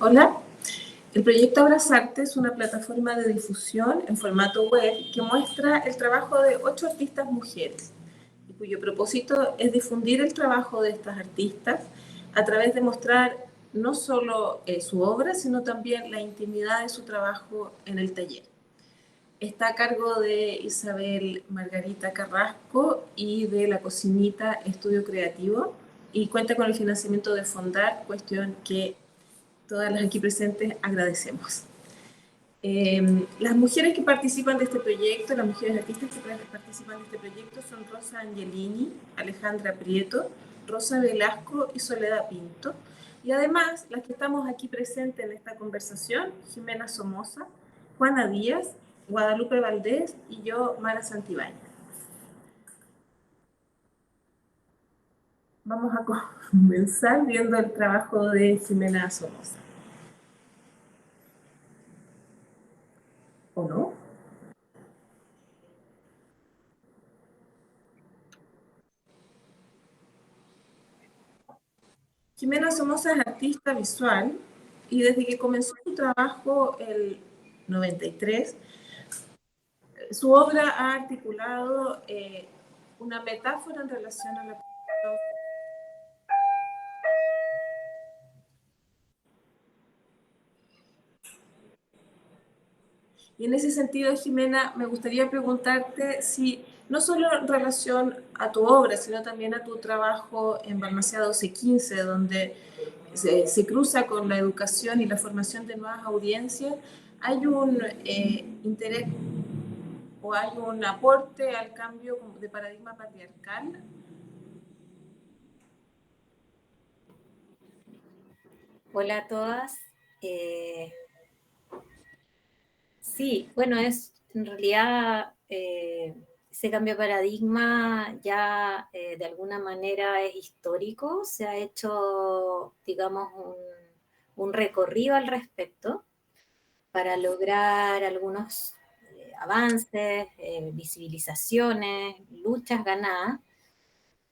Hola, el proyecto Abrazarte es una plataforma de difusión en formato web que muestra el trabajo de 8 artistas mujeres, y cuyo propósito es difundir el trabajo de estas artistas a través de mostrar no solo su obra, sino también la intimidad de su trabajo en el taller. Está a cargo de Isabel Margarita Carrasco y de La Cocinita Estudio Creativo, y cuenta con el financiamiento de Fondar, cuestión que todas las aquí presentes agradecemos. Las mujeres que participan de este proyecto, las mujeres artistas que participan de este proyecto son Rosa Angelini, Alejandra Prieto, Rosa Velasco y Soledad Pinto. Y además, las que estamos aquí presentes en esta conversación, Jimena Somoza, Juana Díaz, Guadalupe Valdés y yo, Mara Santibáñez. Vamos a comenzar viendo el trabajo de Jimena Somoza. ¿O no? Jimena Somoza es artista visual y desde que comenzó su trabajo el 93, su obra ha articulado una metáfora en relación a la... Y en ese sentido, Jimena, me gustaría preguntarte si, no solo en relación a tu obra, sino también a tu trabajo en Balmaceda 1215, donde se cruza con la educación y la formación de nuevas audiencias, hay un interés o hay un aporte al cambio de paradigma patriarcal. Hola a todas. Sí, bueno, es en realidad ese cambio de paradigma ya de alguna manera es histórico. Se ha hecho, digamos, un recorrido al respecto para lograr algunos avances, visibilizaciones, luchas ganadas.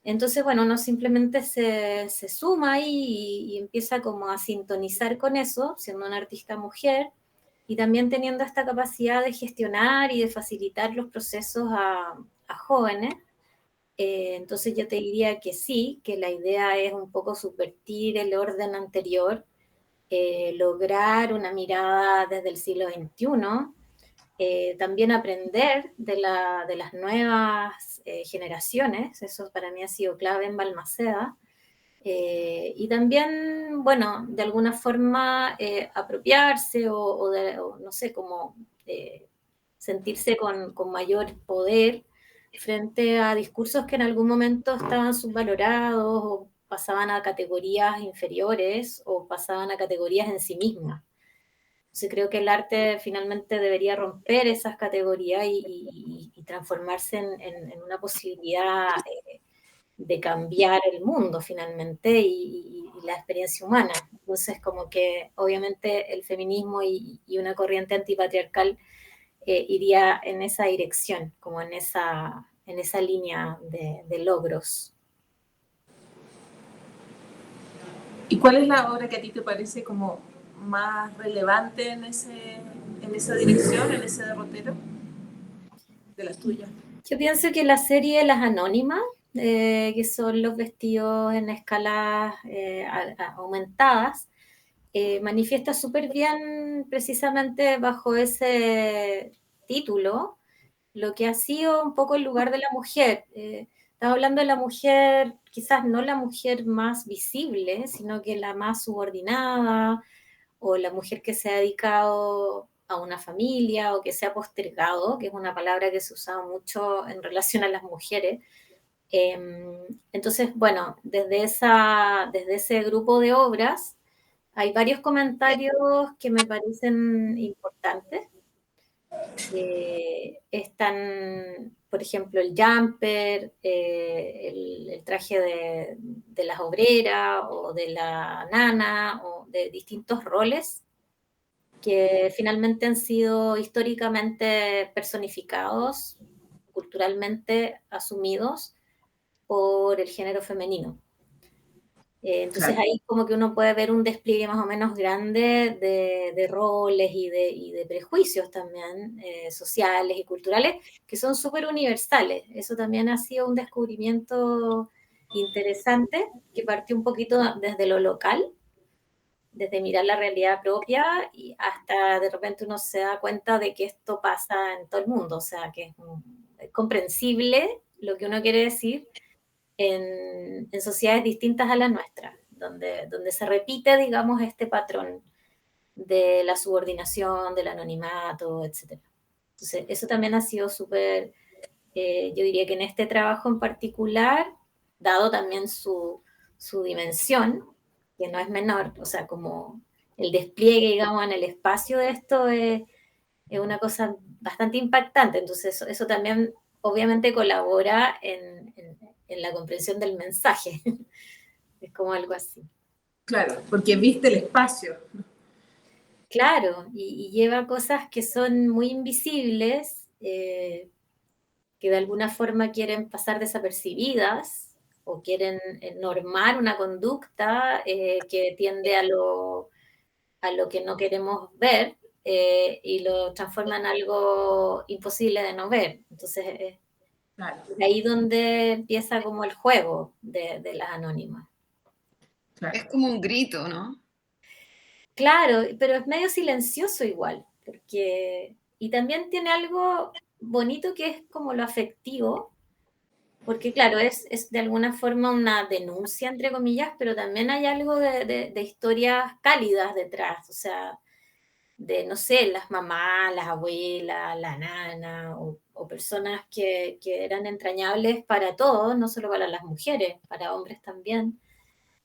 Entonces, bueno, uno simplemente se suma ahí y empieza como a sintonizar con eso, siendo una artista mujer, y también teniendo esta capacidad de gestionar y de facilitar los procesos a jóvenes. Entonces yo te diría que sí, que la idea es un poco subvertir el orden anterior, lograr una mirada desde el siglo XXI, también aprender de las nuevas generaciones, eso para mí ha sido clave en Balmaceda, y también, bueno, de alguna forma apropiarse o no sé, como sentirse con mayor poder frente a discursos que en algún momento estaban subvalorados o pasaban a categorías inferiores o pasaban a categorías en sí mismas. Entonces creo que el arte finalmente debería romper esas categorías y transformarse en una posibilidad de cambiar el mundo finalmente y la experiencia humana. Entonces como que obviamente el feminismo y una corriente antipatriarcal iría en esa dirección, como en esa línea de logros. ¿Y cuál es la obra que a ti te parece como más relevante en esa dirección, en ese derrotero de las tuyas? Yo pienso que la serie Las Anónimas, que son los vestidos en escalas aumentadas, manifiesta súper bien precisamente bajo ese título lo que ha sido un poco el lugar de la mujer. Estamos hablando de la mujer, quizás no la mujer más visible, sino que la más subordinada, o la mujer que se ha dedicado a una familia o que se ha postergado, que es una palabra que se usaba mucho en relación a las mujeres. Entonces, bueno, desde ese grupo de obras hay varios comentarios que me parecen importantes. Están, por ejemplo, el jumper, el traje de las obreras o de la nana o de distintos roles que finalmente han sido históricamente personificados, culturalmente asumidos por el género femenino. Entonces Claro. ahí como que uno puede ver un despliegue más o menos grande de roles y de prejuicios también sociales y culturales que son súper universales. Eso también ha sido un descubrimiento interesante que partió un poquito desde lo local, desde mirar la realidad propia y hasta de repente uno se da cuenta de que esto pasa en todo el mundo, o sea, que es comprensible lo que uno quiere decir en sociedades distintas a las nuestras, donde se repite, digamos, este patrón de la subordinación, del anonimato, etcétera. Entonces, eso también ha sido súper, yo diría que en este trabajo en particular, dado también su dimensión, que no es menor, o sea, como el despliegue, digamos, en el espacio de esto es una cosa bastante impactante. Entonces, eso también obviamente colabora en la comprensión del mensaje. Es como algo así. Claro, porque viste el espacio. Claro, y lleva cosas que son muy invisibles, que de alguna forma quieren pasar desapercibidas o quieren normar una conducta que tiende a lo que no queremos ver y lo transforma en algo imposible de no ver. Entonces, Claro, es ahí donde empieza como el juego de las anónimas. claro. Es como un grito, ¿no? Claro, pero es medio silencioso igual, porque, y también tiene algo bonito que es como lo afectivo, porque claro, es de alguna forma una denuncia, entre comillas, pero también hay algo de historias cálidas detrás, o sea, de, no sé, las mamás, las abuelas, la nana, o personas que eran entrañables para todos, no solo para las mujeres, para hombres también.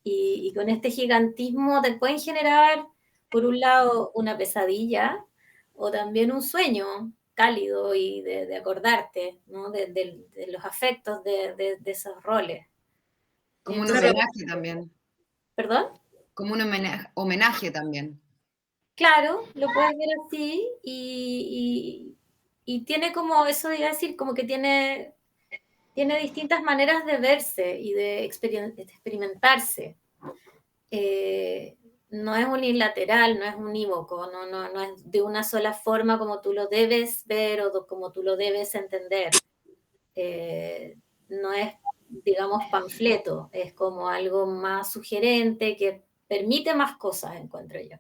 Y con este gigantismo te pueden generar, por un lado, una pesadilla o también un sueño cálido y de acordarte, ¿no? De los afectos de esos roles. Como un Entonces, homenaje también. ¿perdón? Como un homenaje también. Claro, lo puedes ver así y tiene como, eso iba a decir, como que tiene distintas maneras de verse y de experimentarse. eh, no es unilateral, no es unívoco, no es de una sola forma como tú lo debes ver o como tú lo debes entender. No es, digamos, panfleto, es como algo más sugerente que permite más cosas, encuentro yo.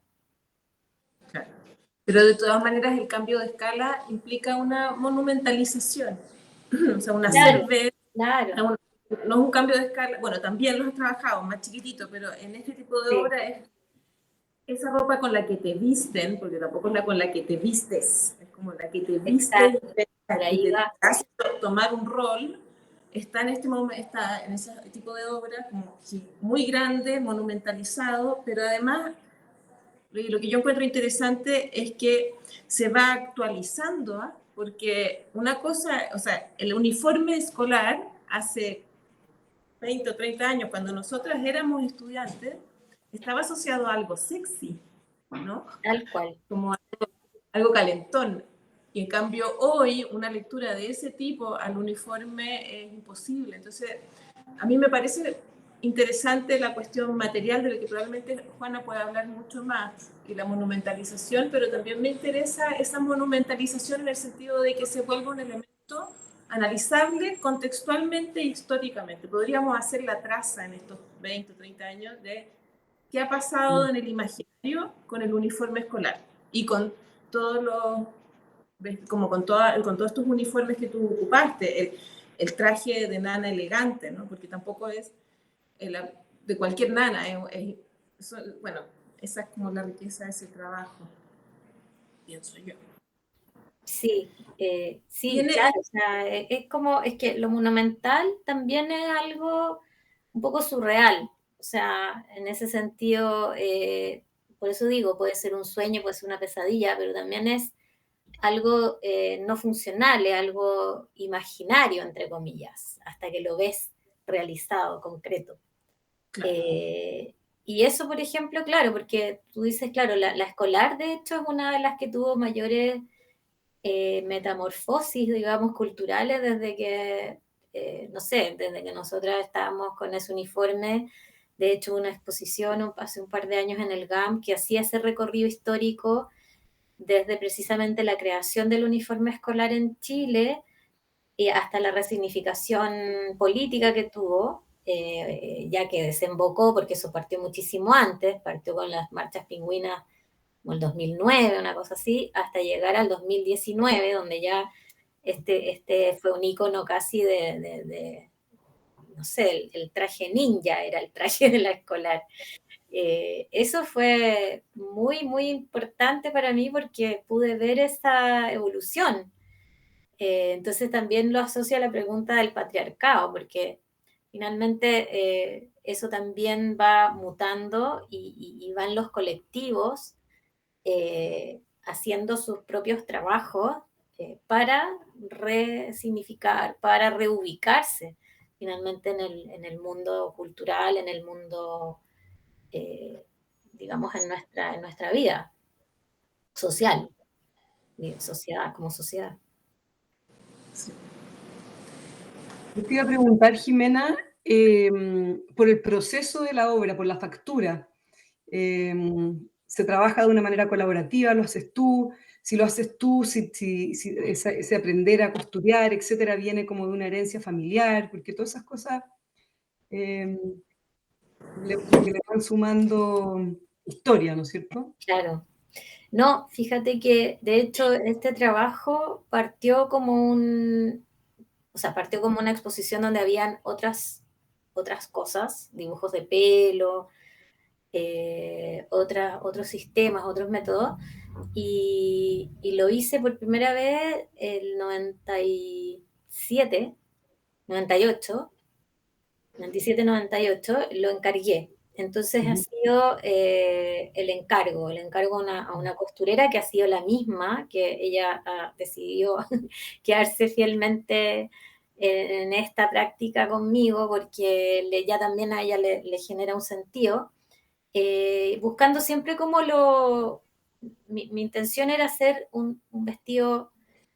Claro. Pero de todas maneras el cambio de escala implica una monumentalización, o sea, un Claro, hacer ver, claro, no es un cambio de escala, bueno, también los has trabajado más chiquitito, pero en este tipo de sí, obra es esa ropa con la que te visten, porque tampoco es la con la que te vistes, es como la que te viste exacto, por y ahí te va. hace tomar un rol, está en este momento, está en ese tipo de obra como sí, muy grande, monumentalizado, pero además lo que yo encuentro interesante es que se va actualizando, ¿eh? Porque una cosa, o sea, el uniforme escolar hace 20 o 30 años, cuando nosotras éramos estudiantes, estaba asociado a algo sexy, ¿no? Tal cual. Como algo calentón. Y en cambio hoy una lectura de ese tipo al uniforme es imposible. Entonces, a mí me parece interesante la cuestión material de la que probablemente Juana puede hablar mucho más, y la monumentalización, pero también me interesa esa monumentalización en el sentido de que se vuelva un elemento analizable contextualmente e históricamente. Podríamos hacer la traza en estos 20 o 30 años de qué ha pasado en el imaginario con el uniforme escolar y con todos los, como con todos estos uniformes que tú ocupaste, el traje de nana elegante, ¿no? Porque tampoco es el, de cualquier nana, bueno, esa es como la riqueza de ese trabajo, pienso yo. Sí, sí, Tiene, claro, o sea, es como, es que lo monumental también es algo un poco surreal, o sea, en ese sentido, por eso digo, puede ser un sueño, puede ser una pesadilla, pero también es algo no funcional, es algo imaginario, entre comillas, hasta que lo ves realizado, concreto. claro, Eh, y eso, por ejemplo, claro, porque tú dices, claro, la escolar, de hecho, es una de las que tuvo mayores metamorfosis, digamos, culturales desde que, no sé, desde que nosotras estábamos con ese uniforme, De hecho, una exposición hace un par de años en el GAM que hacía ese recorrido histórico desde precisamente la creación del uniforme escolar en Chile y hasta la resignificación política que tuvo, ya que desembocó, porque eso partió muchísimo antes, partió con las marchas pingüinas como el 2009, una cosa así, hasta llegar al 2019, donde ya este fue un icono casi de no sé, el traje ninja era el traje de la escolar. Eso fue muy, muy importante para mí porque pude ver esa evolución. Entonces también lo asocio a la pregunta del patriarcado, porque finalmente eso también va mutando y van los colectivos haciendo sus propios trabajos para resignificar, para reubicarse finalmente en el mundo cultural, en el mundo, eh, digamos, en nuestra vida social, sociedad, como sociedad. Yo te iba a preguntar, Jimena, por el proceso de la obra, por la factura. ¿Se trabaja de una manera colaborativa? ¿Lo haces tú? Si lo haces tú, si ese aprender a costurear, etcétera, viene como de una herencia familiar, porque todas esas cosas como que le van sumando historia, ¿no es cierto? Claro. No, fíjate que de hecho este trabajo partió como o sea, partió como una exposición donde habían otras cosas, dibujos de pelo, otros sistemas, otros métodos, y lo hice por primera vez el 97, 98, 97-98, lo encargué. Entonces ha sido el encargo a una costurera que ha sido la misma, que ella decidió quedarse fielmente en esta práctica conmigo porque ya también a ella le genera un sentido, buscando siempre como mi intención era hacer un vestido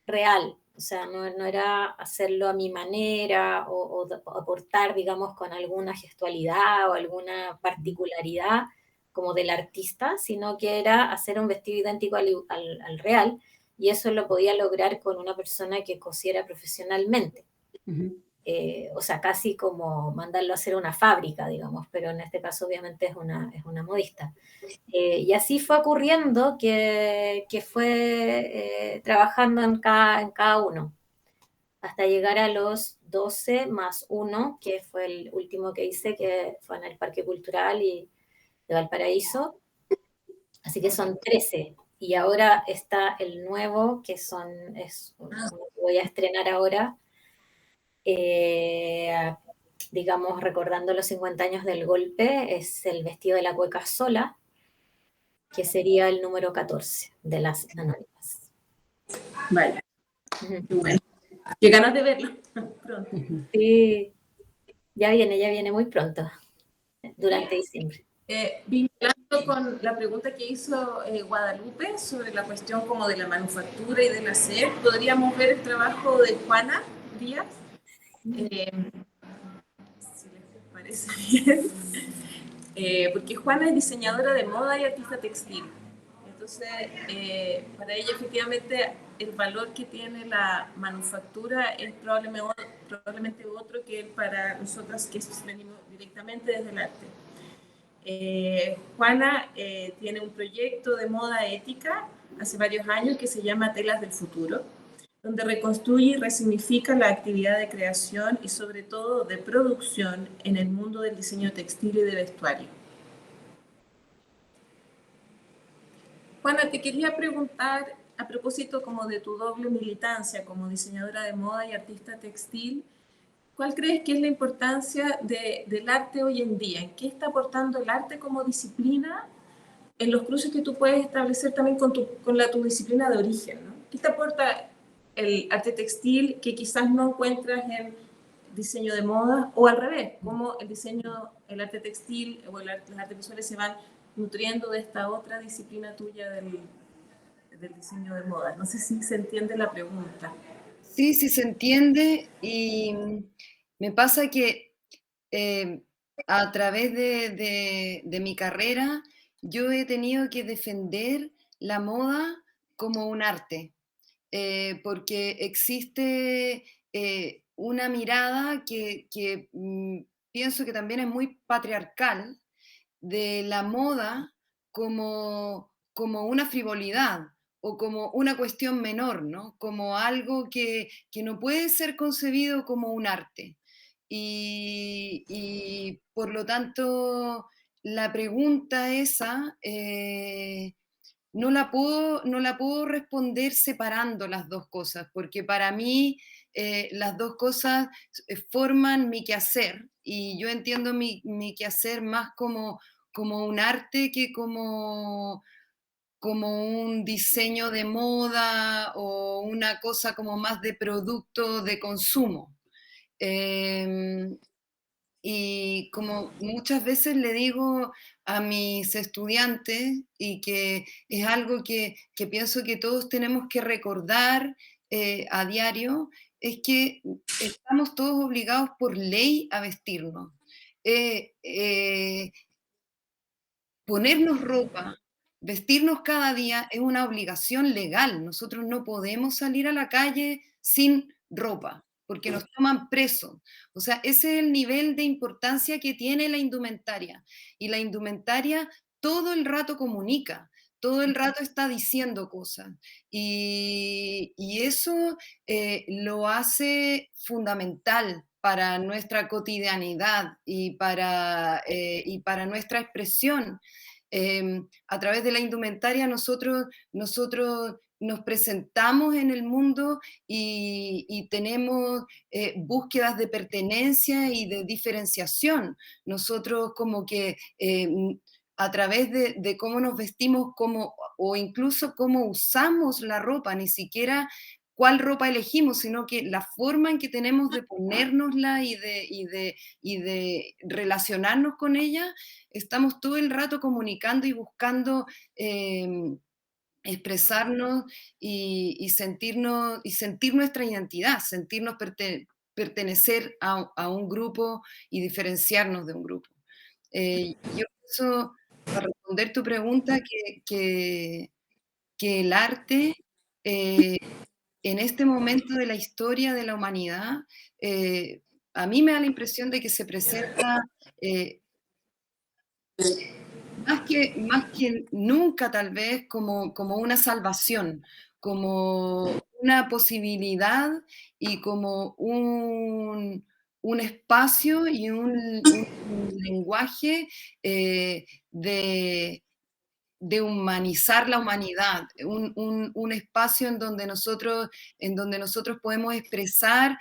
real, o sea, no era hacerlo a mi manera o aportar, digamos, con alguna gestualidad o alguna particularidad como del artista, sino que era hacer un vestido idéntico al real, y eso lo podía lograr con una persona que cosiera profesionalmente. Ujú. O sea, casi como mandarlo a hacer una fábrica, digamos, pero en este caso obviamente es una modista. Y así fue ocurriendo que fue trabajando en cada uno, hasta llegar a los 12 más 1, que fue el último que hice, que fue en el Parque Cultural de Valparaíso. Así que son 13. Y ahora está el nuevo, es uno que voy a estrenar ahora, eh, digamos, recordando los 50 años del golpe, es el vestido de la cueca sola, que sería el número 14 de las anónimas. Vaya, Ujú. qué bueno. Qué ganas de verlo pronto. Sí, ya viene muy pronto, durante diciembre. Vinculando con la pregunta que hizo Guadalupe sobre la cuestión como de la manufactura y del hacer, podríamos ver el trabajo de Juana Díaz, si les parece bien. Porque Juana es diseñadora de moda y artista textil. Entonces, para ella efectivamente el valor que tiene la manufactura es probablemente otro que para nosotras que venimos directamente desde el arte. Juana tiene un proyecto de moda ética hace varios años que se llama Telas del Futuro, donde reconstruye y resignifica la actividad de creación y sobre todo de producción en el mundo del diseño textil y de vestuario. Juana, te quería preguntar a propósito como de tu doble militancia como diseñadora de moda y artista textil, ¿cuál crees que es la importancia del arte hoy en día? ¿En qué está aportando el arte como disciplina en los cruces que tú puedes establecer también con tu disciplina de origen, ¿no? ¿Qué te aporta el arte textil que quizás no encuentras en diseño de moda o al revés? ¿Cómo el arte textil o las artes visuales se van nutriendo de esta otra disciplina tuya del diseño de moda? No sé si se entiende la pregunta. Sí, sí se entiende y me pasa que a través de mi carrera, yo he tenido que defender la moda como un arte, porque existe una mirada que pienso que también es muy patriarcal de la moda como una frivolidad o como una cuestión menor, ¿no? Como algo que no puede ser concebido como un arte. Y por lo tanto, la pregunta esa no la puedo responder separando las dos cosas, porque para mí las dos cosas forman mi quehacer y yo entiendo mi quehacer más como un arte que como un diseño de moda o una cosa como más de producto de consumo. Em, y como muchas veces le digo a mis estudiantes, y que es algo que pienso que todos tenemos que recordar a diario, es que estamos todos obligados por ley a vestirnos. Eh, eh, Ponernos ropa, vestirnos cada día es una obligación legal. Nosotros no podemos salir a la calle sin ropa, porque nos toman presos. O sea, ese es el nivel de importancia que tiene la indumentaria. Y la indumentaria todo el rato comunica, todo el rato está diciendo cosas. Y eso lo hace fundamental para nuestra cotidianidad y para nuestra expresión. A través de la indumentaria nosotros nos presentamos en el mundo y tenemos búsquedas de pertenencia y de diferenciación. Nosotros como que a través de cómo nos vestimos o incluso cómo usamos la ropa, ni siquiera cuál ropa elegimos, sino que la forma en que tenemos de ponérnosla y de relacionarnos con ella, estamos todo el rato comunicando y buscando expresarnos y sentir nuestra identidad, sentirnos pertenecer a un grupo y diferenciarnos de un grupo. Yo pienso, para responder tu pregunta, que el arte eh, en este momento de la historia de la humanidad, eh, a mí me da la impresión de que se presenta eh, más que nunca tal vez como una salvación, como una posibilidad y como un espacio y un lenguaje de humanizar la humanidad, un espacio en donde nosotros podemos expresar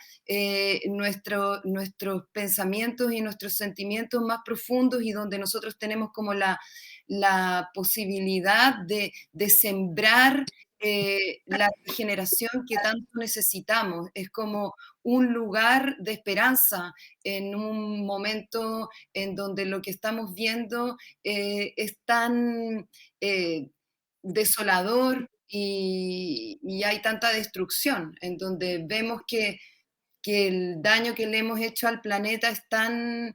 nuestros pensamientos y nuestros sentimientos más profundos, y donde nosotros tenemos como la posibilidad de sembrar la regeneración que tanto necesitamos. Es como un lugar de esperanza en un momento en donde lo que estamos viendo es tan desolador y hay tanta destrucción, en donde vemos que el daño que le hemos hecho al planeta es tan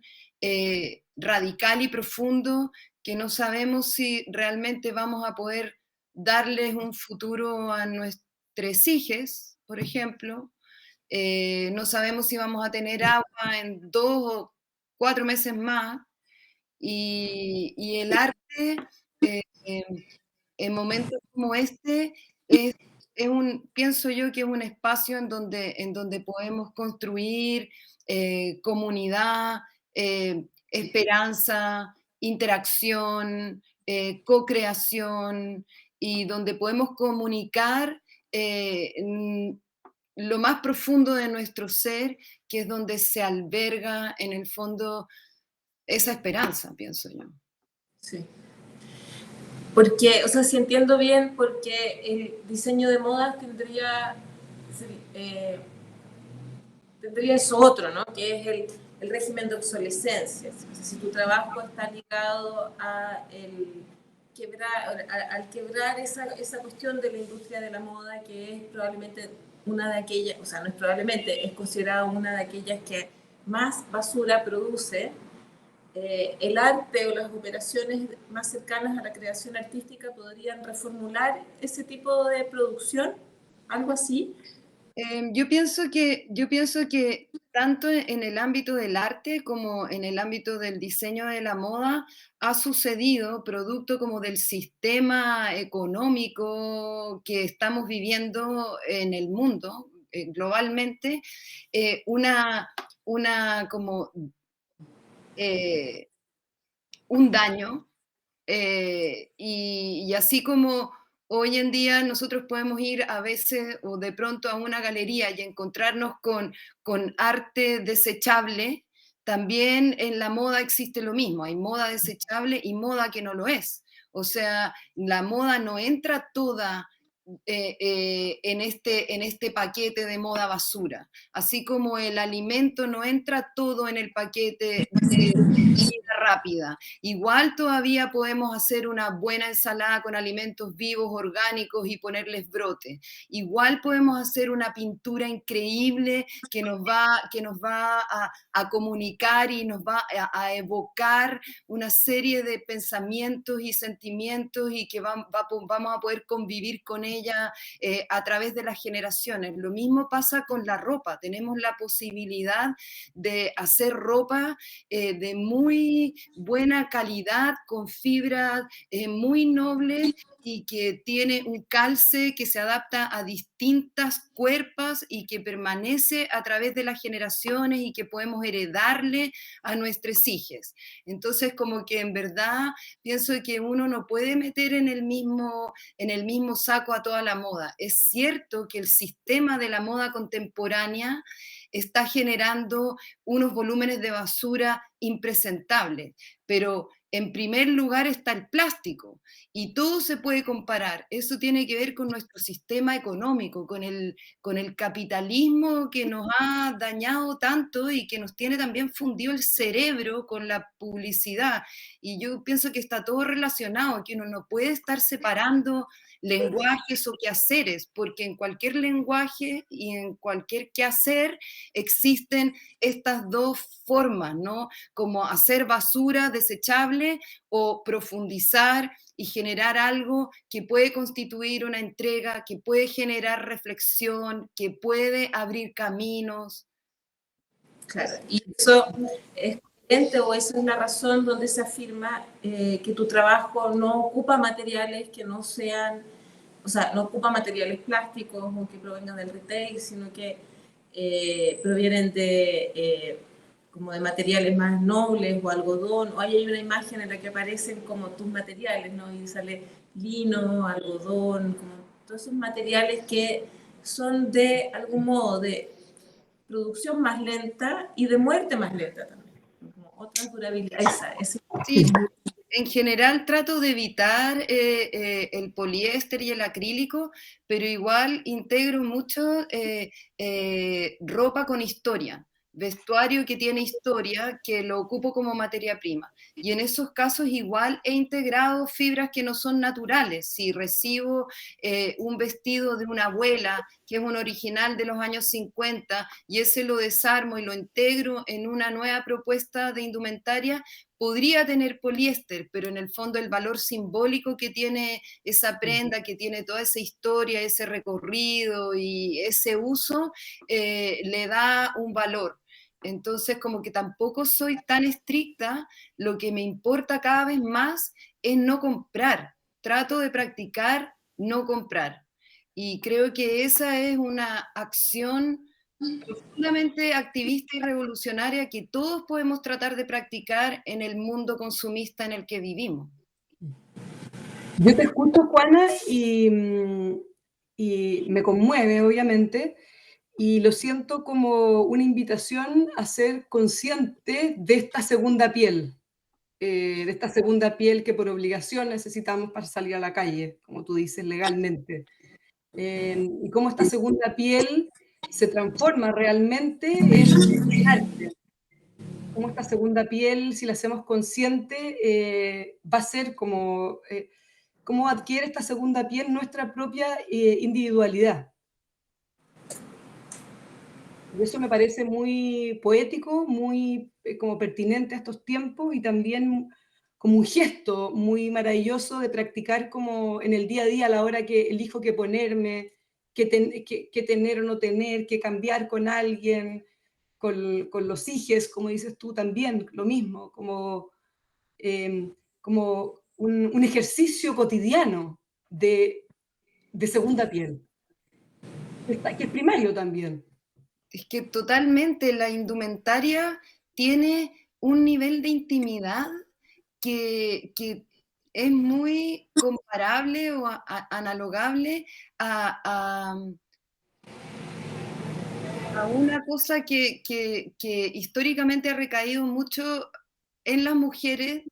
radical y profundo que no sabemos si realmente vamos a poder darles un futuro a nuestros hijos, por ejemplo. No sabemos si vamos a tener agua en 2 o 4 meses más. Y el arte eh, en momentos como este pienso yo que es un espacio en donde podemos construir comunidad, esperanza, interacción, co-creación, y donde podemos comunicar lo más profundo de nuestro ser, que es donde se alberga en el fondo esa esperanza, pienso yo. Sí. Porque, o sea, si entiendo bien, porque el diseño de modas tendría eso otro, ¿no? Que es el régimen de obsolescencia. O sea, si tu trabajo está ligado al quebrar esa cuestión de la industria de la moda, que es probablemente una de aquellas, o sea, no es probablemente, es considerada una de aquellas que más basura produce, el arte o las operaciones más cercanas a la creación artística podrían reformular ese tipo de producción, algo así. Yo pienso que tanto en el ámbito del arte como en el ámbito del diseño de la moda ha sucedido, producto como del sistema económico que estamos viviendo en el mundo, globalmente, una, como un daño, y así como hoy en día nosotros podemos ir a veces o de pronto a una galería y encontrarnos con arte desechable, también en la moda existe lo mismo, hay moda desechable y moda que no lo es. O sea, la moda no entra toda en este paquete de moda basura, así como el alimento no entra todo en el paquete de comida rápida. Igual todavía podemos hacer una buena ensalada con alimentos vivos, orgánicos y ponerles brote. Igual podemos hacer una pintura increíble que nos va a comunicar y nos va a evocar una serie de pensamientos y sentimientos y que vamos a poder convivir con ella a través de las generaciones. Lo mismo pasa con la ropa. Tenemos la posibilidad de hacer ropa de muy buena calidad, con fibras muy nobles y que tiene un calce que se adapta a distintas cuerpos y que permanece a través de las generaciones y que podemos heredarle a nuestros hijos. Entonces, como que en verdad pienso que uno no puede meter en el mismo saco a toda la moda. Es cierto que el sistema de la moda contemporánea está generando unos volúmenes de basura impresentables, pero en primer lugar está el plástico y todo se puede comparar. Eso tiene que ver con nuestro sistema económico, con el capitalismo que nos ha dañado tanto y que nos tiene también fundido el cerebro con la publicidad. Y yo pienso que está todo relacionado, que uno no puede estar separando lenguajes o quehaceres, porque en cualquier lenguaje y en cualquier quehacer existen estas dos formas, ¿no? Como hacer basura desechable o profundizar y generar algo que puede constituir una entrega, que puede generar reflexión, que puede abrir caminos. Claro, y eso es coherente o esa es la razón donde se afirma que tu trabajo no ocupa materiales que no sean, o sea, no ocupa materiales plásticos o que provengan del retail, sino que provienen de como de materiales más nobles o algodón, o ahí hay una imagen en la que aparecen como tus materiales, ¿no? Y sale lino, algodón, como todos esos materiales que son de algún modo de producción más lenta y de muerte más lenta también, como otras durabilidades. Sí, en general trato de evitar el poliéster y el acrílico, pero igual integro mucho ropa con historia, vestuario que tiene historia, que lo ocupo como materia prima. Y en esos casos igual he integrado fibras que no son naturales. Si recibo un vestido de una abuela, que es un original de los años 50, y ese lo desarmo y lo integro en una nueva propuesta de indumentaria, podría tener poliéster, pero en el fondo el valor simbólico que tiene esa prenda, que tiene toda esa historia, ese recorrido y ese uso, le da un valor. Entonces, como que tampoco soy tan estricta, lo que me importa cada vez más es no comprar. Trato de practicar no comprar. Y creo que esa es una acción profundamente activista y revolucionaria que todos podemos tratar de practicar en el mundo consumista en el que vivimos. Yo te escucho, Juana, y me conmueve, obviamente, y lo siento como una invitación a ser consciente de esta segunda piel, que por obligación necesitamos para salir a la calle, como tú dices, legalmente. Y cómo esta segunda piel se transforma realmente en arte. Cómo esta segunda piel, si la hacemos consciente, va a ser como cómo adquiere esta segunda piel nuestra propia individualidad. Y eso me parece muy poético, muy como pertinente a estos tiempos y también como un gesto muy maravilloso de practicar como en el día a día a la hora que elijo qué ponerme, qué tener o no tener, qué cambiar con alguien, con los hijes, como dices tú también, lo mismo, como un ejercicio cotidiano de segunda piel, que es primario también. Es que totalmente la indumentaria tiene un nivel de intimidad que es muy comparable o analogable a, a una cosa que históricamente ha recaído mucho en las mujeres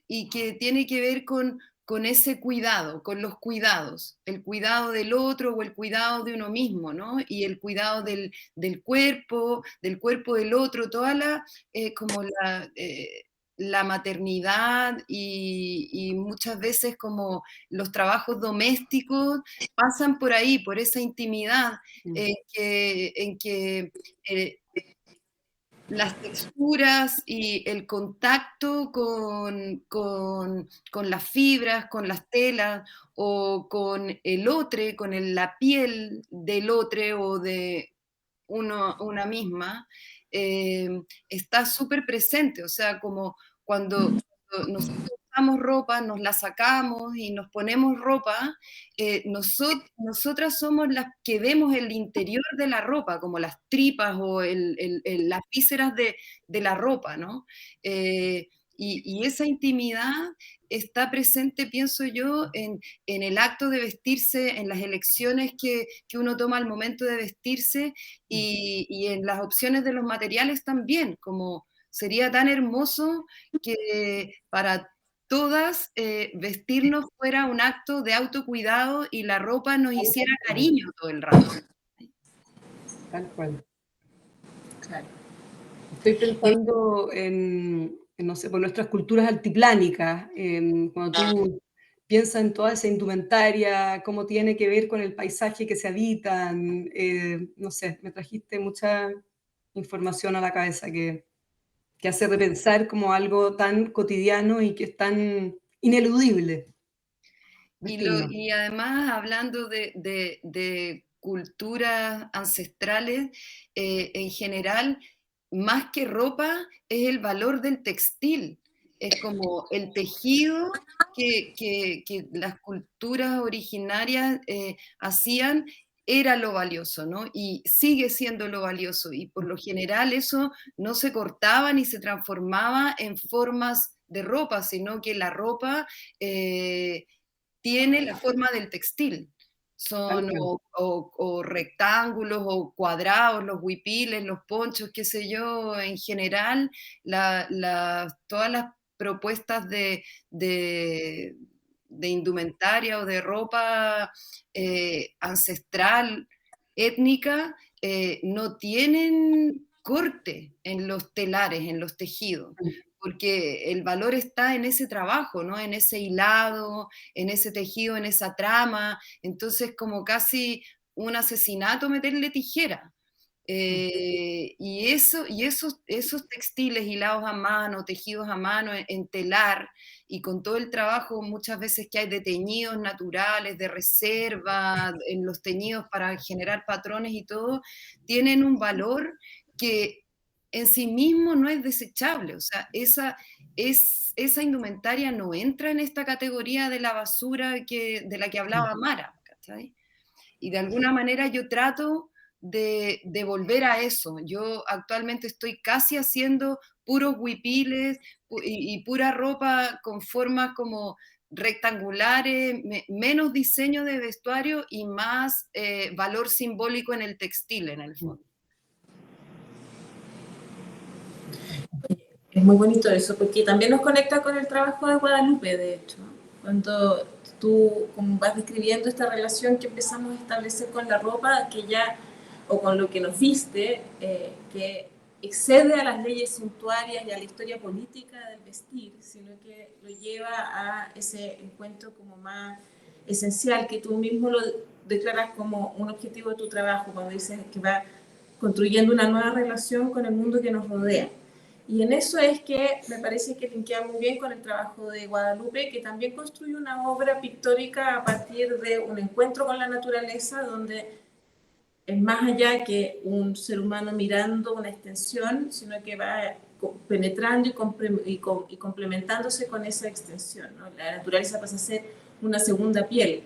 y que tiene que ver con ese cuidado, con los cuidados, el cuidado del otro o el cuidado de uno mismo, ¿no? Y el cuidado del cuerpo del otro, toda como la maternidad y muchas veces como los trabajos domésticos pasan por ahí, por esa intimidad en que eh, las texturas y el contacto con las fibras, con las telas o con el otro, la piel del otro o de una misma, está súper presente. O sea, como cuando nosotros usamos ropa, nos la sacamos y nos ponemos ropa, nosotras somos las que vemos el interior de la ropa, como las tripas o las vísceras de la ropa, ¿no? Y esa intimidad está presente, pienso yo, en el acto de vestirse, en las elecciones que uno toma al momento de vestirse y en las opciones de los materiales también, como sería tan hermoso que para todas vestirnos fuera un acto de autocuidado y la ropa nos hiciera cariño todo el rato. Tal cual. Claro. Estoy pensando no sé, por nuestras culturas altiplánicas, cuando tú piensas en toda esa indumentaria, cómo tiene que ver con el paisaje que se habitan, no sé, me trajiste mucha información a la cabeza que hace repensar como algo tan cotidiano y que es tan ineludible. Vestirnos. Y además, hablando de culturas ancestrales, en general, más que ropa, es el valor del textil. Es como el tejido que las culturas originarias hacían era lo valioso, ¿no? Y sigue siendo lo valioso. Y por lo general eso no se cortaba ni se transformaba en formas de ropa, sino que la ropa tiene la forma del textil. Tal Son cual. o rectángulos o cuadrados, los huipiles, los ponchos, qué sé yo, en general, todas las propuestas de indumentaria o de ropa ancestral, étnica, no tienen corte en los telares, en los tejidos, porque el valor está en ese trabajo, ¿no? En ese hilado, en ese tejido, en esa trama. Entonces, como casi un asesinato meterle tijera. Esos textiles hilados a mano, tejidos a mano en telar, y con todo el trabajo muchas veces que hay de teñidos naturales, de reserva, en los teñidos para generar patrones y todo, tienen un valor que en sí mismo no es desechable. O sea, esa indumentaria no entra en esta categoría de la basura de la que hablaba Mara, ¿cachai? Y de alguna manera yo trato de volver a eso. Yo actualmente estoy casi haciendo puros huipiles y pura ropa con formas como rectangulares, menos diseño de vestuario y más valor simbólico en el textil, en el fondo. Es muy bonito eso, porque también nos conecta con el trabajo de Guadalupe, de hecho. Cuando tú como vas describiendo esta relación que empezamos a establecer con la ropa, que ya, o con lo que nos viste, que excede a las leyes suntuarias y a la historia política del vestir, sino que lo lleva a ese encuentro como más esencial, que tú mismo lo declaras como un objetivo de tu trabajo, cuando dices que va construyendo una nueva relación con el mundo que nos rodea. Y en eso es que me parece que linkea muy bien con el trabajo de Guadalupe, que también construye una obra pictórica a partir de un encuentro con la naturaleza, donde es más allá que un ser humano mirando una extensión, sino que va penetrando y complementándose con esa extensión, ¿no? La naturaleza pasa a ser una segunda piel.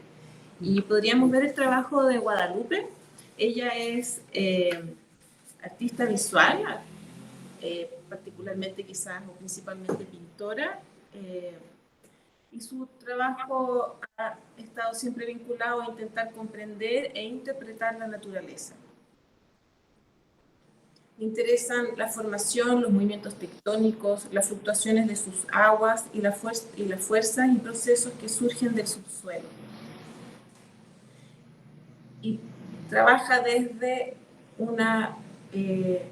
Y podríamos ver el trabajo de Guadalupe. Ella es artista visual, particularmente quizás o principalmente pintora, y su trabajo ha estado siempre vinculado a intentar comprender e interpretar la naturaleza. Me interesan la formación, los movimientos tectónicos, las fluctuaciones de sus aguas y las fuerzas y procesos que surgen del subsuelo. Y trabaja desde una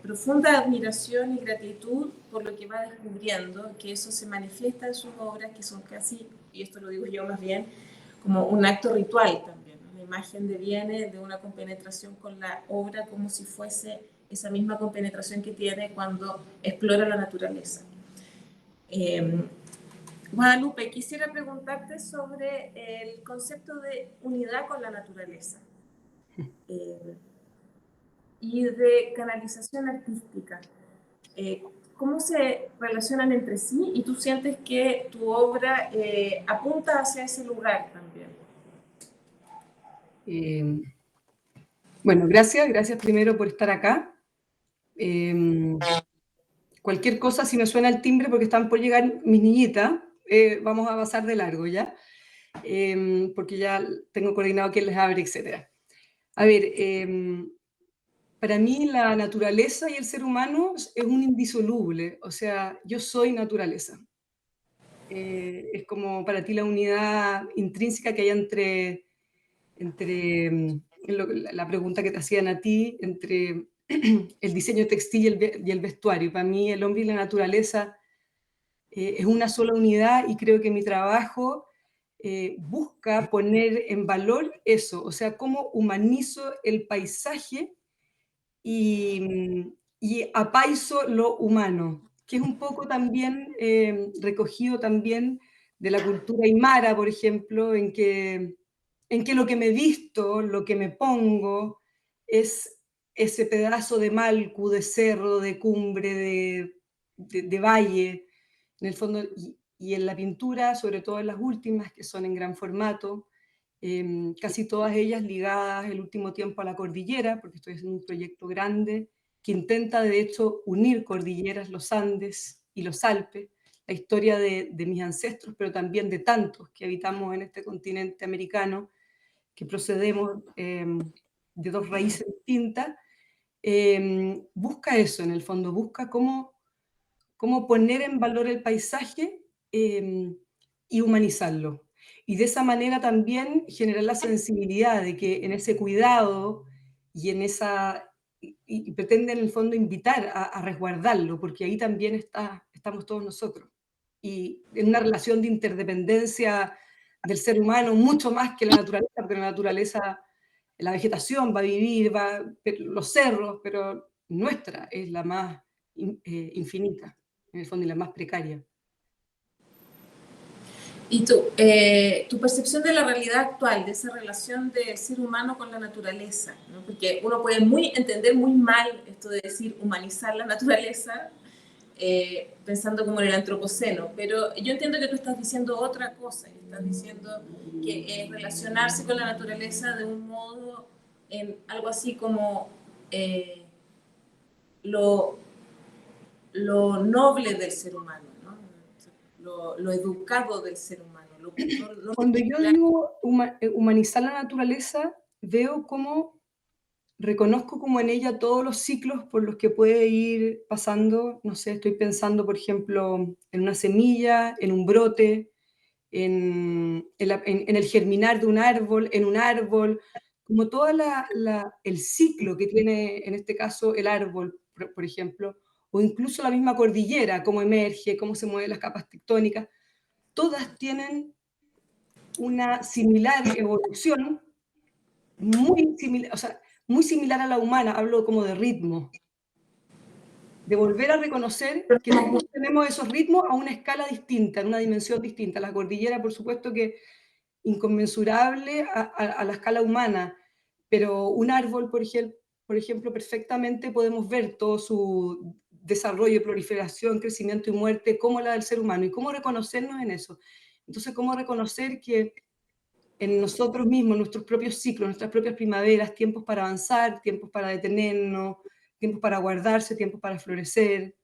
profunda admiración y gratitud por lo que va descubriendo, que eso se manifiesta en sus obras, que son casi, y esto lo digo yo más bien, como un acto ritual también. La imagen deviene de una compenetración con la obra como si fuese esa misma compenetración que tiene cuando explora la naturaleza. Guadalupe, quisiera preguntarte sobre el concepto de unidad con la naturaleza. Y de canalización artística. ¿Cómo se relacionan entre sí? Y tú sientes que tu obra apunta hacia ese lugar también. Bueno, gracias primero por estar acá. Cualquier cosa, si me suena el timbre porque están por llegar mis niñitas, vamos a pasar de largo ya, porque ya tengo coordinado quién les abre, etc. A ver, para mí la naturaleza y el ser humano es un indisoluble, o sea, yo soy naturaleza. Es como para ti la unidad intrínseca que hay entre la pregunta que te hacían a ti, entre el diseño textil y el vestuario. Para mí el hombre y la naturaleza es una sola unidad y creo que mi trabajo busca poner en valor eso, o sea, cómo humanizo el paisaje y apaiso lo humano, que es un poco también recogido también de la cultura aymara, por ejemplo, en que lo que me visto, lo que me pongo, es ese pedazo de malcu, de cerro, de cumbre, de valle, en el fondo, y en la pintura, sobre todo en las últimas, que son en gran formato, casi todas ellas ligadas el último tiempo a la cordillera, porque estoy haciendo un proyecto grande que intenta de hecho unir cordilleras, los Andes y los Alpes, la historia de mis ancestros, pero también de tantos que habitamos en este continente americano, que procedemos de dos raíces distintas, busca eso en el fondo, busca cómo poner en valor el paisaje y humanizarlo. Y de esa manera también generar la sensibilidad de que en ese cuidado y en esa... Y pretende en el fondo invitar a resguardarlo, porque ahí también estamos todos nosotros. Y en una relación de interdependencia del ser humano, mucho más que la naturaleza, porque la naturaleza, la vegetación va a vivir, los cerros, pero nuestra es la más infinita, en el fondo, y la más precaria. Y tu percepción de la realidad actual, de esa relación del ser humano con la naturaleza, ¿no? Porque uno puede entender muy mal esto de decir humanizar la naturaleza, pensando como en el antropoceno, pero yo entiendo que tú estás diciendo otra cosa, estás diciendo que es relacionarse con la naturaleza de un modo, en algo así como lo noble del ser humano, ¿no? Lo educado del ser humano. Cuando yo digo humanizar la naturaleza, veo cómo reconozco como en ella todos los ciclos por los que puede ir pasando. No sé, estoy pensando, por ejemplo, en una semilla, en un brote, en el germinar de un árbol, como todo el ciclo que tiene en este caso el árbol, por ejemplo, o incluso la misma cordillera, cómo emerge, cómo se mueven las capas tectónicas, todas tienen una similar evolución, muy similar, o sea, muy similar a la humana, hablo como de ritmo, de volver a reconocer que nosotros tenemos esos ritmos a una escala distinta, en una dimensión distinta. La cordillera, por supuesto que inconmensurable a la escala humana, pero un árbol, por ejemplo, perfectamente podemos ver todo su desarrollo, proliferación, crecimiento y muerte, como la del ser humano, y cómo reconocernos en eso. Entonces, cómo reconocer que en nosotros mismos, nuestros propios ciclos, nuestras propias primaveras, tiempos para avanzar, tiempos para detenernos, tiempos para guardarse, tiempos para florecer.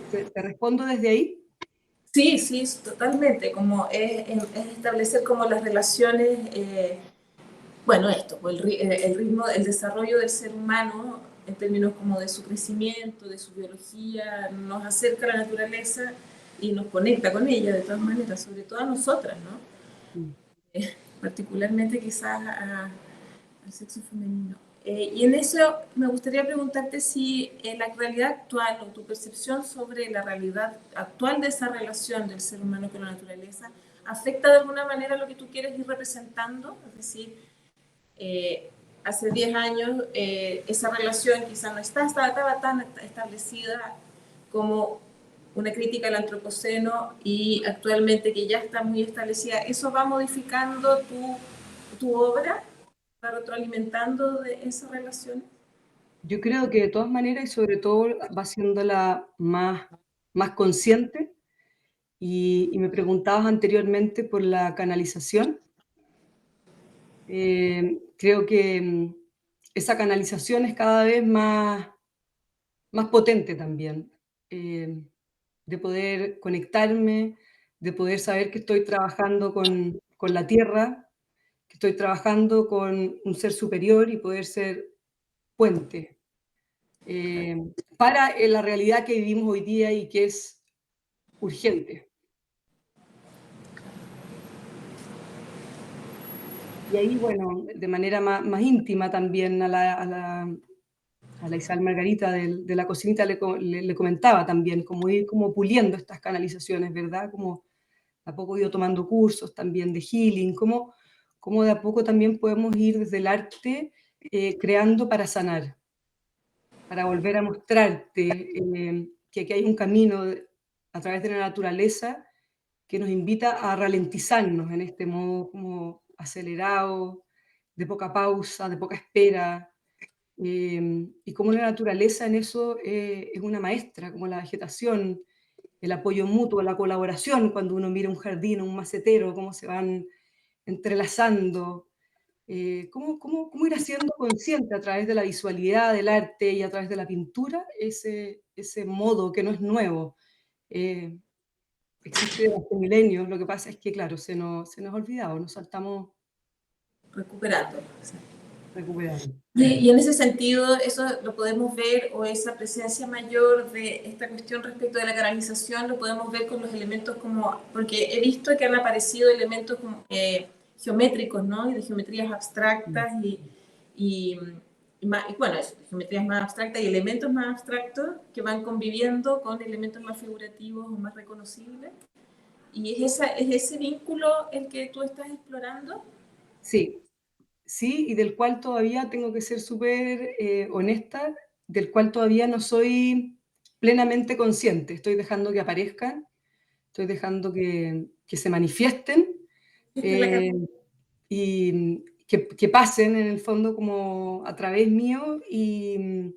¿Te respondo desde ahí? Sí, sí, totalmente, como es establecer como las relaciones, bueno, esto, pues el ritmo, el desarrollo del ser humano en términos como de su crecimiento, de su biología, nos acerca a la naturaleza y nos conecta con ella de todas maneras, sobre todo a nosotras, ¿no? Mm. Particularmente quizás al sexo femenino. Y en eso me gustaría preguntarte si la realidad actual o tu percepción sobre la realidad actual de esa relación del ser humano con la naturaleza afecta de alguna manera lo que tú quieres ir representando, es decir, hace 10 años esa relación quizá no estaba tan establecida como una crítica al antropoceno y actualmente que ya está muy establecida, ¿eso va modificando tu obra? ¿Va retroalimentando de esas relaciones? Yo creo que de todas maneras y sobre todo va haciéndola más consciente y me preguntabas anteriormente por la canalización. Creo que esa canalización es cada vez más potente también, de poder conectarme, de poder saber que estoy trabajando con la tierra, que estoy trabajando con un ser superior y poder ser puente eh, para la realidad que vivimos hoy día y que es urgente. Y ahí, bueno, de manera más íntima también a la Isabel Margarita de la cocinita le comentaba también, como ir como puliendo estas canalizaciones, ¿verdad? Como de a poco he ido tomando cursos también de healing, como de a poco también podemos ir desde el arte creando para sanar, para volver a mostrarte que aquí hay un camino a través de la naturaleza que nos invita a ralentizarnos en este modo como acelerado, de poca pausa, de poca espera, y como la naturaleza en eso es una maestra, como la vegetación, el apoyo mutuo, la colaboración, cuando uno mira un jardín o un macetero, cómo se van entrelazando, cómo ir haciendo consciente a través de la visualidad, del arte y a través de la pintura, ese modo que no es nuevo. Eh, Existe desde hace milenios, lo que pasa es que, claro, se nos ha olvidado, nos saltamos Recuperando. Sí. recuperando. Y en ese sentido, eso lo podemos ver, o esa presencia mayor de esta cuestión respecto de la canalización, lo podemos ver con los elementos como, porque he visto que han aparecido elementos como, geométricos, ¿no? Y de geometrías abstractas y, y bueno, eso, geometrías más abstractas y elementos más abstractos que van conviviendo con elementos más figurativos o más reconocibles. Y es ese vínculo el que tú estás explorando. Sí, sí, y del cual todavía tengo que ser súper honesta, del cual todavía no soy plenamente consciente. Estoy dejando que aparezcan, estoy dejando que se manifiesten eh, y que pasen en el fondo como a través mío y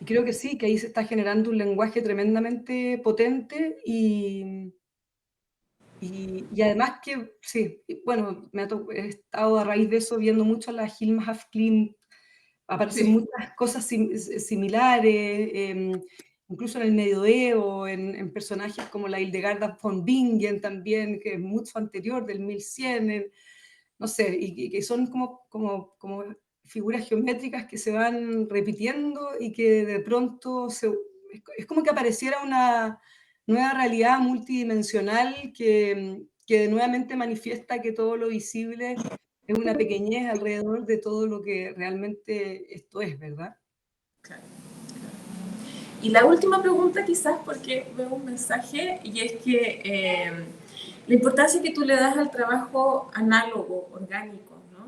creo que sí, que ahí se está generando un lenguaje tremendamente potente y además que, sí, bueno, he estado a raíz de eso viendo mucho a la Hilma af Klint, aparecen Sí. muchas cosas similares, incluso en el medioevo, en personajes como la Hildegarda von Bingen también, que es mucho anterior, del 1100, no sé, y que son como figuras geométricas que se van repitiendo y que de pronto es como que apareciera una nueva realidad multidimensional que nuevamente manifiesta que todo lo visible es una pequeñez alrededor de todo lo que realmente esto es, ¿verdad? Claro. Y la última pregunta quizás, porque veo un mensaje, y es que la importancia que tú le das al trabajo análogo, orgánico, ¿no?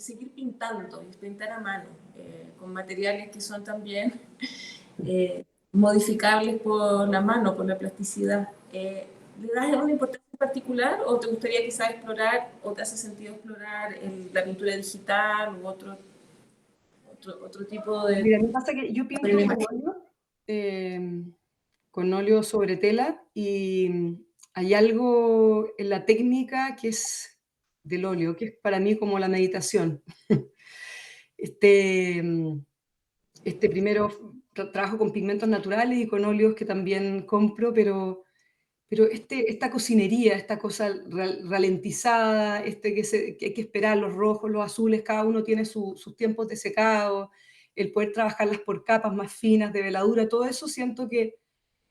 seguir pintando, y pintar a mano, con materiales que son también modificables por la mano, por la plasticidad. ¿Le das una importancia particular o te gustaría quizás explorar, o te hace sentido explorar la pintura digital u otro tipo de... Mira, me pasa que yo pinto con óleo sobre tela, y hay algo en la técnica que es del óleo, que es para mí como la meditación. Este, primero trabajo con pigmentos naturales y con óleos que también compro, pero esta cocinería, esta cosa ralentizada, que hay que esperar los rojos, los azules, cada uno tiene sus tiempos de secado, el poder trabajarlas por capas más finas de veladura, todo eso siento que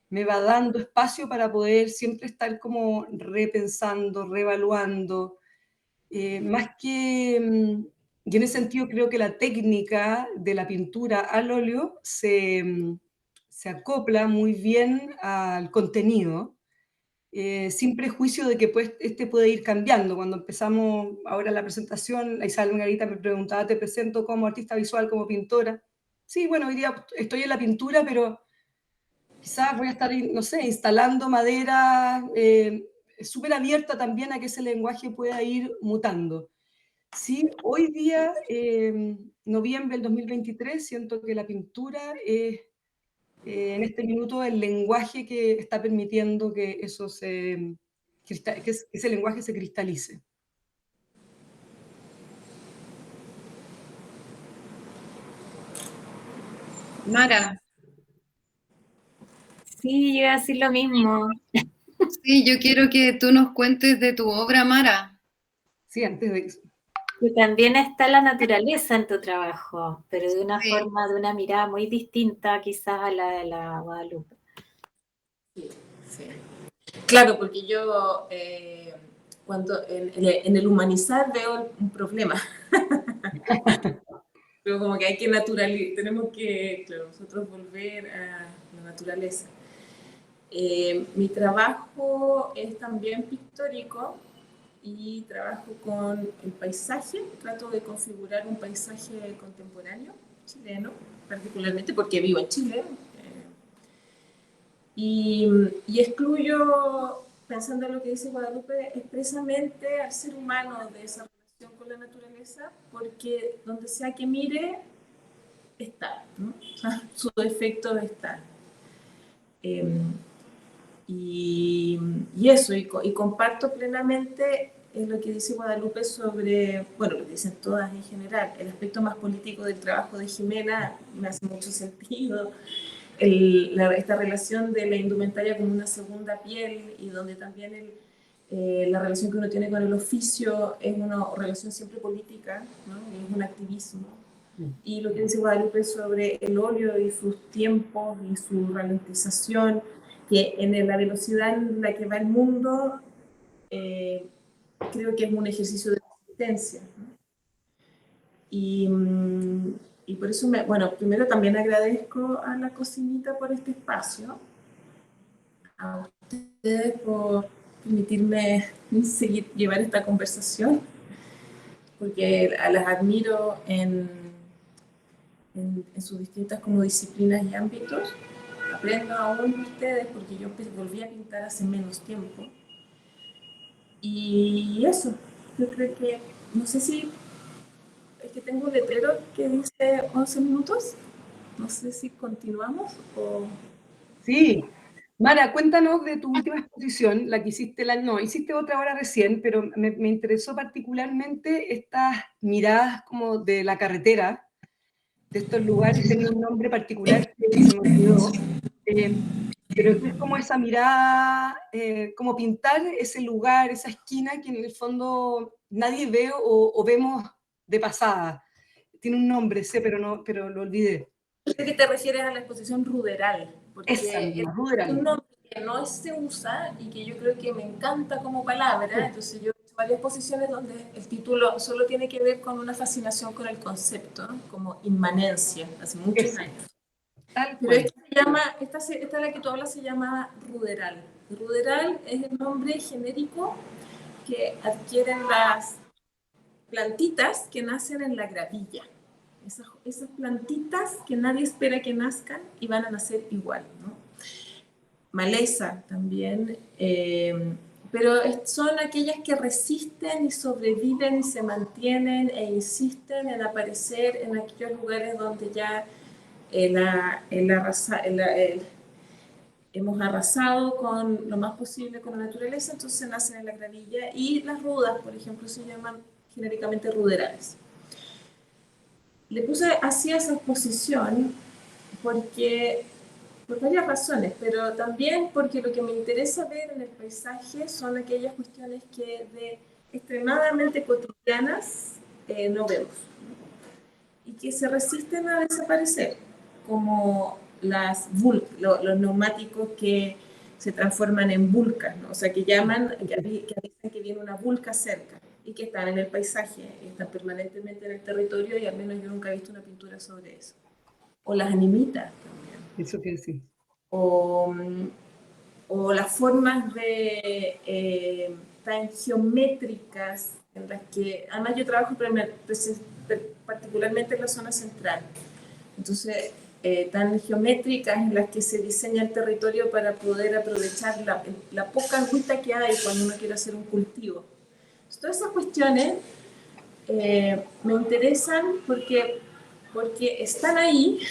me va dando espacio para poder siempre estar como repensando, reevaluando, más que... y en ese sentido creo que la técnica de la pintura al óleo se acopla muy bien al contenido, sin prejuicio de que pues, puede ir cambiando. Cuando empezamos ahora la presentación, la Isabel Margarita me preguntaba, ¿te presento como artista visual, como pintora? Sí, bueno, hoy día estoy en la pintura, pero quizás voy a estar, no sé, instalando madera, súper abierta también a que ese lenguaje pueda ir mutando. Sí, hoy día, noviembre del 2023, siento que la pintura es, en este minuto, el lenguaje que está permitiendo que eso que ese lenguaje se cristalice. Mara, Sí, yo iba a decir lo mismo. sí, yo quiero que tú nos cuentes de tu obra, Mara. Sí, antes de... Que también está la naturaleza en tu trabajo, pero de una Sí. forma, de una mirada muy distinta quizás a la de la Guadalupe. Sí, sí. Claro, porque yo cuando en el humanizar veo un problema. Pero como que hay que naturalizar, tenemos que, claro, nosotros volver a la naturaleza. Mi trabajo es también pictórico y trabajo con el paisaje, trato de configurar un paisaje contemporáneo chileno, particularmente porque vivo en Chile, y excluyo, pensando en lo que dice Guadalupe, expresamente al ser humano de esa relación con la naturaleza, porque donde sea que mire, está, ¿no? O sea, su defecto de estar. Y eso, y comparto plenamente lo que dice Guadalupe sobre, bueno, lo que dicen todas en general, el aspecto más político del trabajo de Jimena me hace mucho sentido, esta relación de la indumentaria como una segunda piel, y donde también la relación que uno tiene con el oficio es una relación siempre política, ¿no? Es un activismo. Y lo que dice Guadalupe sobre el óleo y sus tiempos y su ralentización, que en la velocidad en la que va el mundo, creo que es un ejercicio de resistencia, ¿no? Y, y por eso, bueno, primero también agradezco a la Cocinita por este espacio, a ustedes por permitirme seguir llevar esta conversación, porque las admiro en sus distintas como disciplinas y ámbitos. Aprendo aún de ustedes porque yo volví a pintar hace menos tiempo. Y eso, yo creo que, no sé si es que tengo un letrero que dice 11 minutos, no sé si continuamos o... Sí. Mara, cuéntanos de tu última exposición, la que hiciste, no, hiciste otra ahora recién, pero me interesó particularmente estas miradas como de la carretera, de estos lugares, tenía un nombre particular que se me olvidó, pero es como esa mirada, como pintar ese lugar, esa esquina que en el fondo nadie ve o vemos de pasada. Tiene un nombre, sé, pero lo olvidé. Sé que te refieres a la exposición ruderal, porque Esa misma, es ruderal. un nombre que no se usa y que yo creo que me encanta como palabra. Entonces yo he hecho varias exposiciones donde el título solo tiene que ver con una fascinación con el concepto, ¿no? Como inmanencia, hace muchos años. Tal Pero cual. esta se llama, esta la que tú hablas se llama ruderal. Ruderal es el nombre genérico que adquieren plantitas que nacen en la gravilla. Esas plantitas que nadie espera que nazcan y van a nacer igual, ¿no? Maleza también, pero son aquellas que resisten y sobreviven y se mantienen e insisten en aparecer en aquellos lugares donde ya hemos arrasado con lo más posible con la naturaleza, entonces nacen en la gravilla, y las rudas, por ejemplo, se llaman genéricamente ruderales. Le puse así esa exposición porque, por varias razones, pero también porque lo que me interesa ver en el paisaje son aquellas cuestiones que de extremadamente cotidianas no vemos, ¿no? Y que se resisten a desaparecer, como los neumáticos que se transforman en vulcas, ¿no? O sea, que avisan que viene una vulca cerca y que están en el paisaje, y están permanentemente en el territorio, y al menos yo nunca he visto una pintura sobre eso. O las animitas también. Eso que decir. O las formas tan geométricas en las que, además yo trabajo particularmente en la zona central, entonces tan geométricas en las que se diseña el territorio para poder aprovechar la poca agüita que hay cuando uno quiere hacer un cultivo. Entonces, todas esas cuestiones me interesan porque están ahí,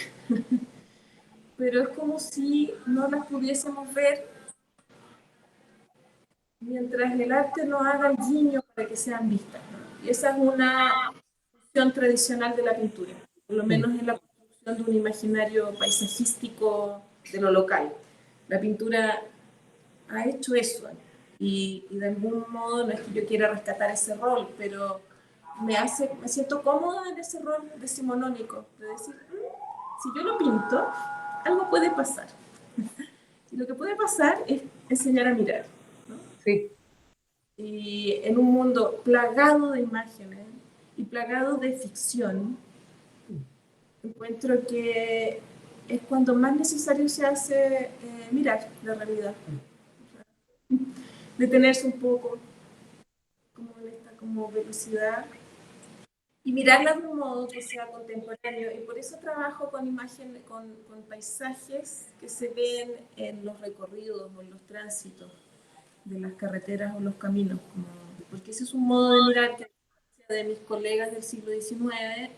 pero es como si no las pudiésemos ver mientras el arte no haga el guiño para que sean vistas, ¿no? Y esa es una función tradicional de la pintura, por lo menos en la construcción de un imaginario paisajístico de lo local. La pintura ha hecho eso, y de algún modo, no es que yo quiera rescatar ese rol, pero me siento cómoda en ese rol decimonónico, de decir, si yo lo pinto, algo puede pasar. Y lo que puede pasar es enseñar a mirar, ¿no? Sí. Y en un mundo plagado de imágenes y plagado de ficción, encuentro que es cuando más necesario se hace mirar la realidad. Detenerse un poco, como en esta velocidad, y mirarla de un modo que sea contemporáneo. Y por eso trabajo con imágenes, con paisajes que se ven en los recorridos o en los tránsitos de las carreteras o los caminos, porque ese es un modo de mirar que, a diferencia de mis colegas del siglo XIX,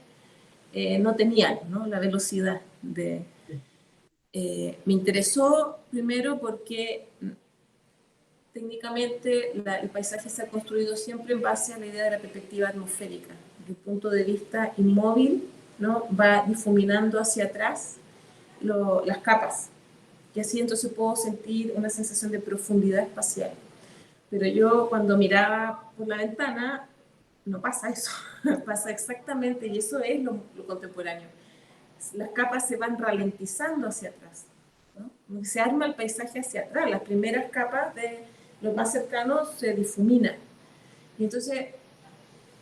no tenían, ¿no? La velocidad me interesó primero porque técnicamente el paisaje se ha construido siempre en base a la idea de la perspectiva atmosférica. Desde el punto de vista inmóvil, ¿no? Va difuminando hacia atrás las capas, y así entonces puedo sentir una sensación de profundidad espacial. Pero yo cuando miraba por la ventana, no pasa eso, pasa exactamente, y eso es lo contemporáneo. Las capas se van ralentizando hacia atrás, ¿no? Como que se arma el paisaje hacia atrás, las primeras capas de los más cercanos se difuminan. Y entonces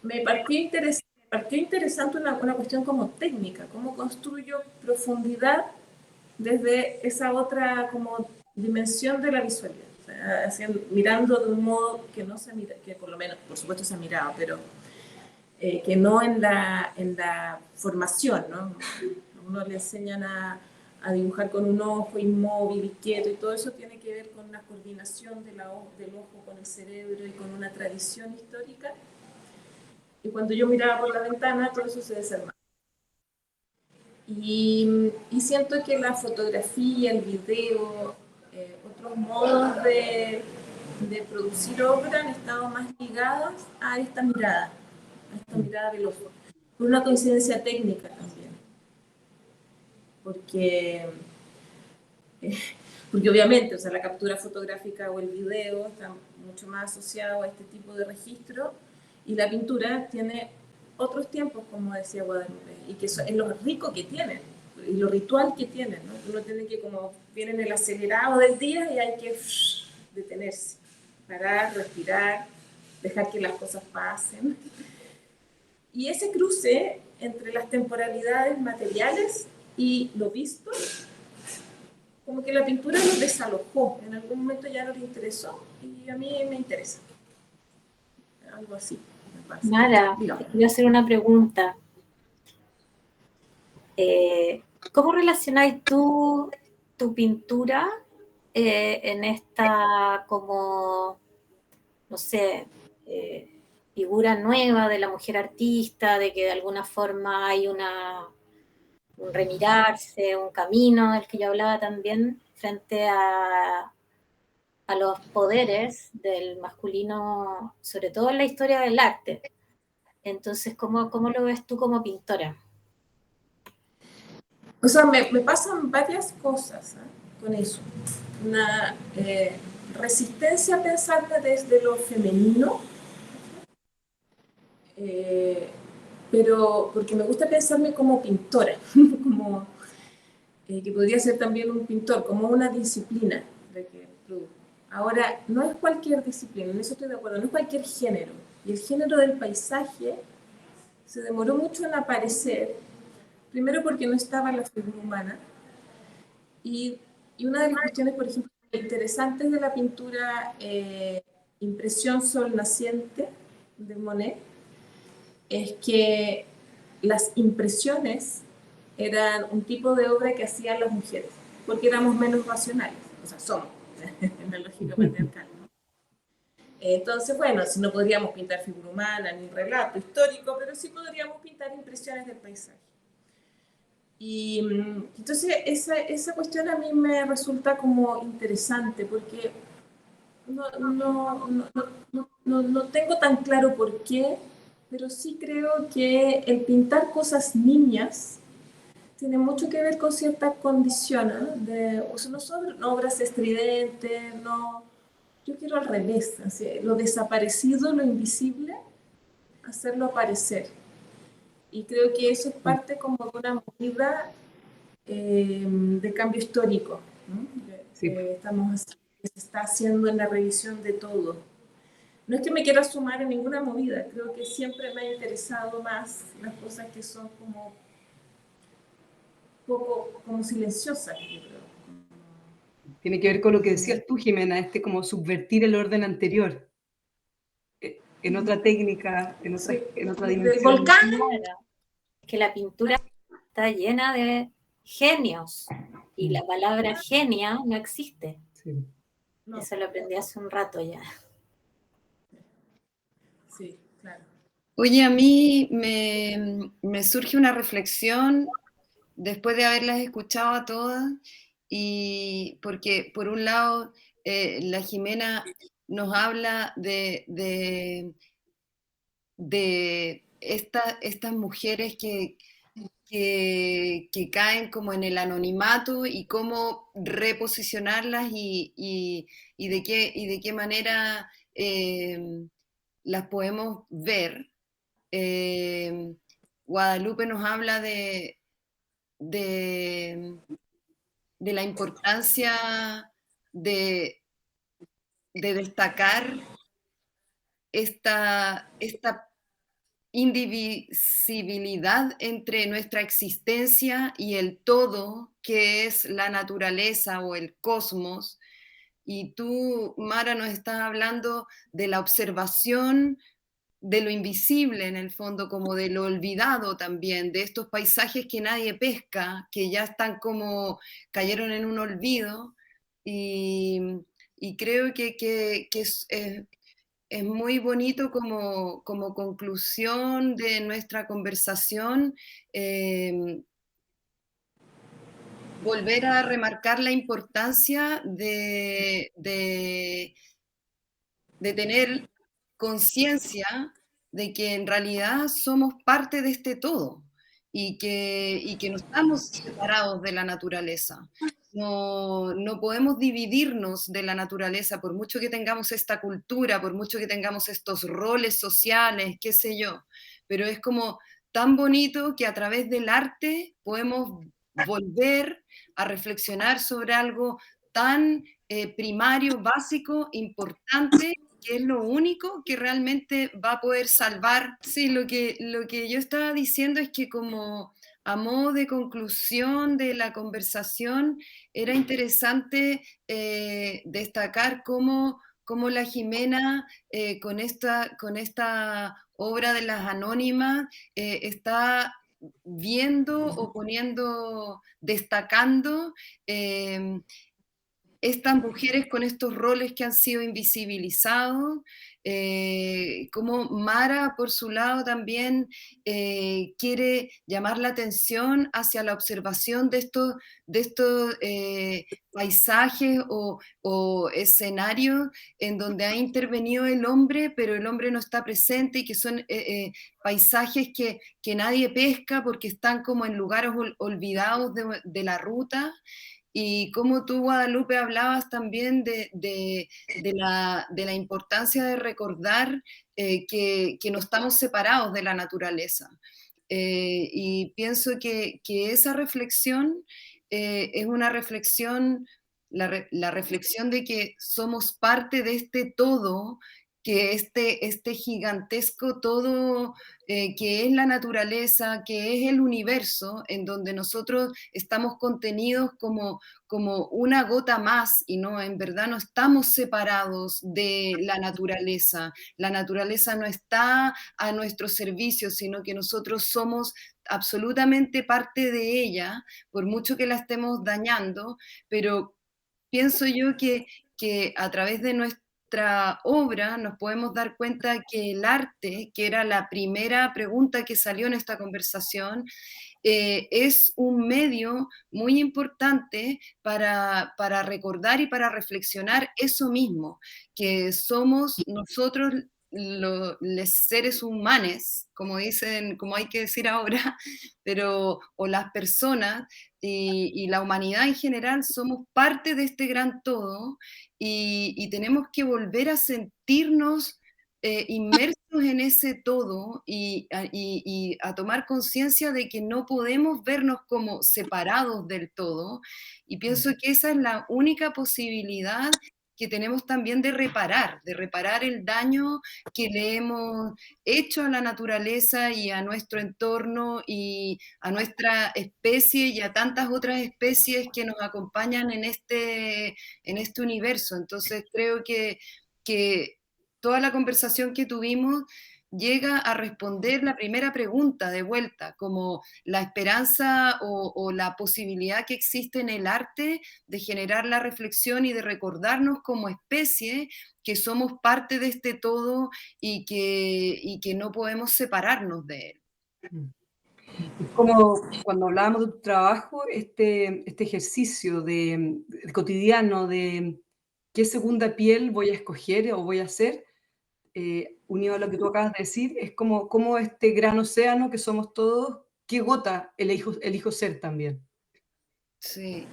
me pareció interesante una cuestión como técnica, cómo construyo profundidad desde esa otra como dimensión de la visualidad. O sea, mirando de un modo que no se mira, que por lo menos, por supuesto se ha mirado, pero que no en la formación, ¿no? Uno le enseñan a dibujar con un ojo inmóvil y quieto, y todo eso tiene que ver con una coordinación del ojo con el cerebro y con una tradición histórica. Y cuando yo miraba por la ventana, todo eso se desarmaba. Y siento que la fotografía, el video, otros modos de producir obra han estado más ligadas a esta mirada veloz, por una coincidencia técnica también, porque obviamente, o sea, la captura fotográfica o el video está mucho más asociado a este tipo de registro, y la pintura tiene otros tiempos, como decía Guadalupe, y que es lo rico que tienen, y lo ritual que tienen, ¿no? Uno tiene que, como viene en el acelerado del día, y hay que detenerse, parar, respirar, dejar que las cosas pasen. Y ese cruce entre las temporalidades materiales y lo visto, como que la pintura lo desalojó, en algún momento ya no le interesó, y a mí me interesa. Algo así. me pasa. Mara, Dígame. te quiero hacer una pregunta. ¿Cómo relacionáis tú tu pintura en esta como, no sé, figura nueva de la mujer artista, de que de alguna forma hay un remirarse, un camino del que yo hablaba también, frente a los poderes del masculino, sobre todo en la historia del arte? Entonces, ¿cómo lo ves tú como pintora? O sea, me pasan varias cosas, con eso. Una resistencia a pensarme desde lo femenino, pero porque me gusta pensarme como pintora, como, que podría ser también un pintor, como una disciplina de que produzco. Ahora, no es cualquier disciplina, en eso estoy de acuerdo, no es cualquier género. Y el género del paisaje se demoró mucho en aparecer, primero porque no estaba la figura humana, y una de las cuestiones, por ejemplo, interesantes de la pintura Impresión Sol Naciente de Monet, es que las impresiones eran un tipo de obra que hacían las mujeres, porque éramos menos racionales, o sea, somos, en la lógica patriarcal, ¿no? Entonces, bueno, si no podríamos pintar figura humana ni relato histórico, pero sí podríamos pintar impresiones del paisaje. Y entonces esa cuestión a mí me resulta como interesante, porque no tengo tan claro por qué, pero sí creo que el pintar cosas niñas tiene mucho que ver con ciertas condiciones, o sea, no son obras estridentes, no, yo quiero al revés, así, lo desaparecido, lo invisible, hacerlo aparecer. Y creo que eso es parte como de una movida de cambio histórico, ¿no? Sí. Que se está haciendo en la revisión de todo. No es que me quiera sumar en ninguna movida, creo que siempre me ha interesado más las cosas que son como poco como silenciosas, yo creo. Tiene que ver con lo que decías tú, Jimena, como subvertir el orden anterior, en otra técnica, Sí, en otra del dimensión. volcán. Que la pintura está llena de genios y la palabra genia no existe. Sí. No, Eso lo aprendí hace un rato ya. sí, claro. Oye, a mí me surge una reflexión después de haberlas escuchado a todas, y porque por un lado la Jimena nos habla de estas mujeres que caen como en el anonimato y cómo reposicionarlas y de qué manera las podemos ver. Guadalupe nos habla de, de la importancia de destacar esta indivisibilidad entre nuestra existencia y el todo, que es la naturaleza o el cosmos. Y tú, Mara, nos estás hablando de la observación de lo invisible en el fondo, como de lo olvidado también, de estos paisajes que nadie pesca, que ya están como, cayeron en un olvido, y, y creo que es muy bonito como conclusión de nuestra conversación, volver a remarcar la importancia de tener conciencia de que en realidad somos parte de este todo y que no estamos separados de la naturaleza. No podemos dividirnos de la naturaleza por mucho que tengamos esta cultura, por mucho que tengamos estos roles sociales, qué sé yo, pero es como tan bonito que a través del arte podemos volver a reflexionar sobre algo tan primario, básico, importante, que es lo único que realmente va a poder salvar. Sí, lo que yo estaba diciendo es que como a modo de conclusión de la conversación, era interesante destacar cómo cómo la Jimena con esta obra de las anónimas está viendo o poniendo, destacando estas mujeres con estos roles que han sido invisibilizados, como Mara, por su lado, también quiere llamar la atención hacia la observación de estos paisajes o escenarios en donde ha intervenido el hombre, pero el hombre no está presente y que son paisajes que nadie pesca porque están como en lugares olvidados de la ruta. Y como tú, Guadalupe, hablabas también de la importancia de recordar que no estamos separados de la naturaleza. Y pienso que esa reflexión es una reflexión, la reflexión de que somos parte de este todo, que este gigantesco todo que es la naturaleza, que es el universo, en donde nosotros estamos contenidos como una gota más y no, en verdad no estamos separados de la naturaleza. La naturaleza no está a nuestro servicio, sino que nosotros somos absolutamente parte de ella, por mucho que la estemos dañando, pero pienso yo que a través de nuestra obra nos podemos dar cuenta que el arte, que era la primera pregunta que salió en esta conversación, es un medio muy importante para recordar y para reflexionar eso mismo, que somos nosotros los seres humanos, como dicen, como hay que decir ahora, pero, o las personas y la humanidad en general somos parte de este gran todo y tenemos que volver a sentirnos inmersos en ese todo y a tomar conciencia de que no podemos vernos como separados del todo. Y pienso que esa es la única posibilidad que tenemos también de reparar el daño que le hemos hecho a la naturaleza y a nuestro entorno y a nuestra especie y a tantas otras especies que nos acompañan en este universo. Entonces creo que toda la conversación que tuvimos llega a responder la primera pregunta de vuelta, como la esperanza o la posibilidad que existe en el arte de generar la reflexión y de recordarnos como especie que somos parte de este todo y que no podemos separarnos de él. Como cuando hablábamos de tu trabajo, este ejercicio de cotidiano de qué segunda piel voy a escoger o voy a hacer, unido a lo que tú acabas de decir, es como este gran océano que somos todos, qué gota elijo ser también. Sí.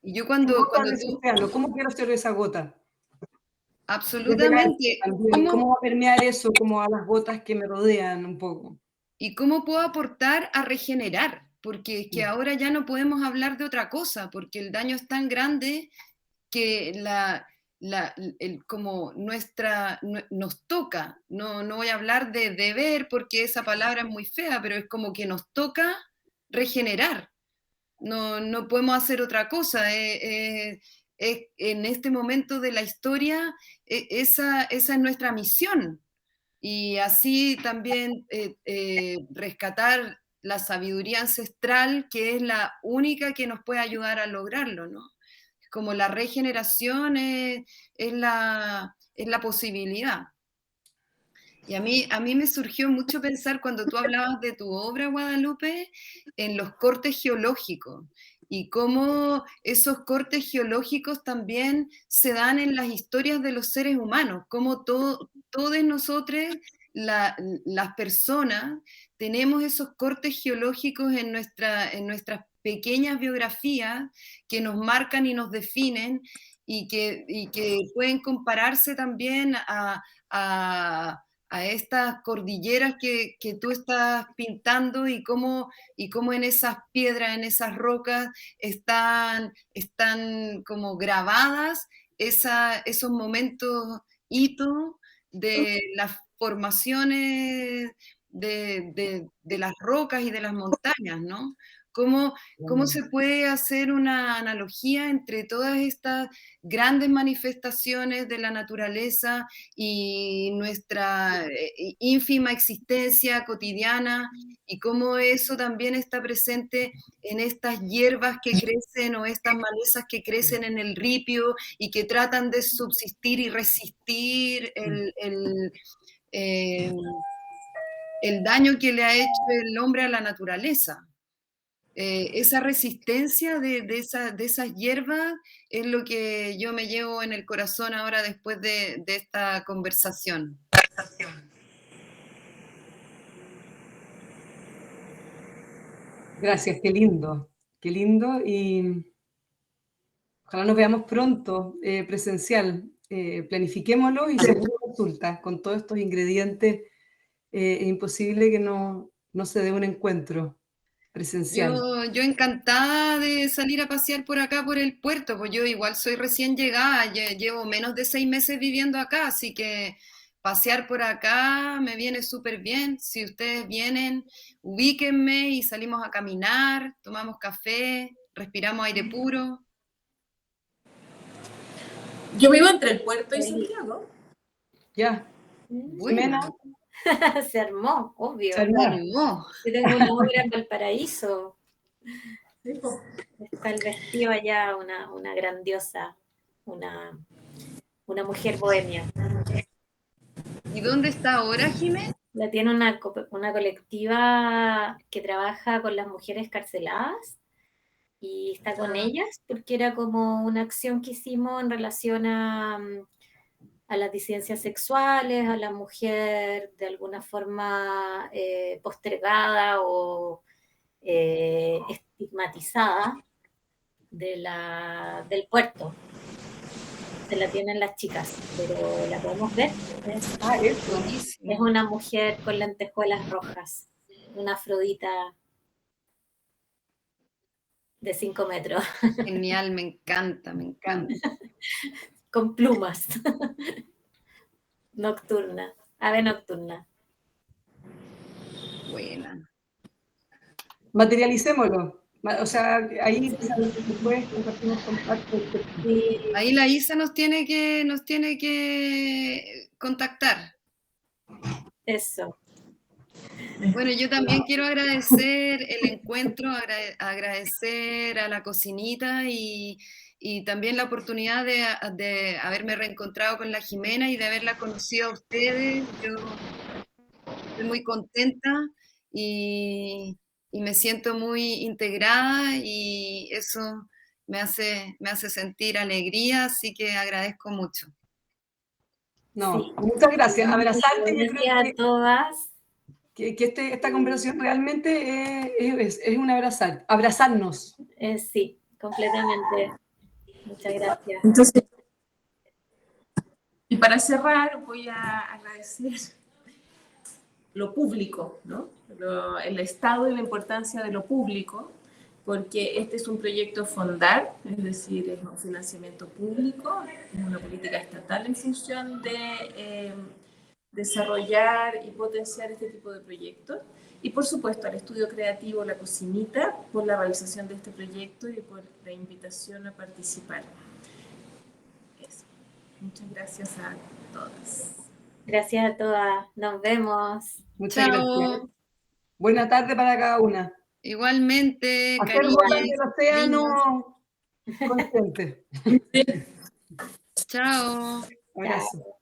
Y yo ¿Qué gota cuando de ese tú, océano? ¿Cómo quiero ser esa gota? Desde el arte absolutamente, también, ¿cómo va a permear eso como a las gotas que me rodean un poco? ¿y cómo puedo aportar a regenerar? Porque es que ahora ya no podemos hablar de otra cosa, porque el daño es tan grande que como nos toca, no voy a hablar de deber porque esa palabra es muy fea, pero es como que nos toca regenerar. No podemos hacer otra cosa. En este momento de la historia, esa es nuestra misión. Y así también rescatar la sabiduría ancestral, que es la única que nos puede ayudar a lograrlo, ¿no? Como la regeneración es la posibilidad. Y a mí me surgió mucho pensar cuando tú hablabas de tu obra, Guadalupe, en los cortes geológicos y cómo esos cortes geológicos también se dan en las historias de los seres humanos, cómo todos nosotros, las personas, tenemos esos cortes geológicos en nuestras pequeñas biografías que nos marcan y nos definen y que pueden compararse también a estas cordilleras que tú estás pintando y cómo en esas piedras, en esas rocas, están como grabadas esos momentos hitos de las formaciones de las rocas y de las montañas, ¿no? ¿Cómo se puede hacer una analogía entre todas estas grandes manifestaciones de la naturaleza y nuestra ínfima existencia cotidiana, y cómo eso también está presente en estas hierbas que crecen o estas malezas que crecen en el ripio y que tratan de subsistir y resistir el daño que le ha hecho el hombre a la naturaleza? Esa resistencia de esas hierbas es lo que yo me llevo en el corazón ahora después de esta conversación. Gracias, qué lindo, y ojalá nos veamos pronto presencial. Planifiquémoslo y seguro resulta, con todos estos ingredientes, es imposible que no se dé un encuentro presencial. Yo encantada de salir a pasear por acá, por el puerto, pues yo igual soy recién llegada, llevo menos de 6 meses viviendo acá, así que pasear por acá me viene súper bien. Si ustedes vienen, ubíquenme y salimos a caminar, tomamos café, respiramos aire puro. Yo vivo entre el puerto y Santiago. Ya, Jimena. Se armó, obvio. Se armó. Yo tengo una obra en Valparaíso. Está el vestido allá, una grandiosa, una mujer bohemia. ¿Y dónde está ahora, Jimena? La tiene una colectiva que trabaja con las mujeres carceladas y está con ellas porque era como una acción que hicimos en relación a las disidencias sexuales, a la mujer de alguna forma postergada o estigmatizada del puerto. Se la tienen las chicas, pero la podemos ver. Es una mujer con lentejuelas rojas, una afrodita de 5 metros. Genial, me encanta. Con plumas. Nocturna, ave nocturna. Buena. Materialicémoslo. O sea, ahí después compartimos contacto. Ahí la Isa nos tiene que contactar. Eso. Bueno, yo también quiero agradecer el encuentro, agradecer a la cocinita y también la oportunidad de haberme reencontrado con la Jimena y de haberla conocido a ustedes. Yo estoy muy contenta y me siento muy integrada y eso me hace sentir alegría, así que agradezco mucho. No, Sí. muchas gracias. Abrazarte, yo creo a todas. que esta conversación realmente es un abrazarnos. Sí, completamente. Muchas gracias. Entonces, y para cerrar, voy a agradecer lo público, ¿no? El estado y la importancia de lo público, porque este es un proyecto fondar, es decir, es un financiamiento público, es una política estatal en función de desarrollar y potenciar este tipo de proyectos. Y por supuesto al estudio creativo La Cocinita por la realización de este proyecto y por la invitación a participar. Eso. Muchas gracias a todas. Gracias a todas. Nos vemos. Muchas Chao. gracias. Buena tarde para cada una. Igualmente, Hacer bolas del océano consciente. Chao. Abrazo. Chao.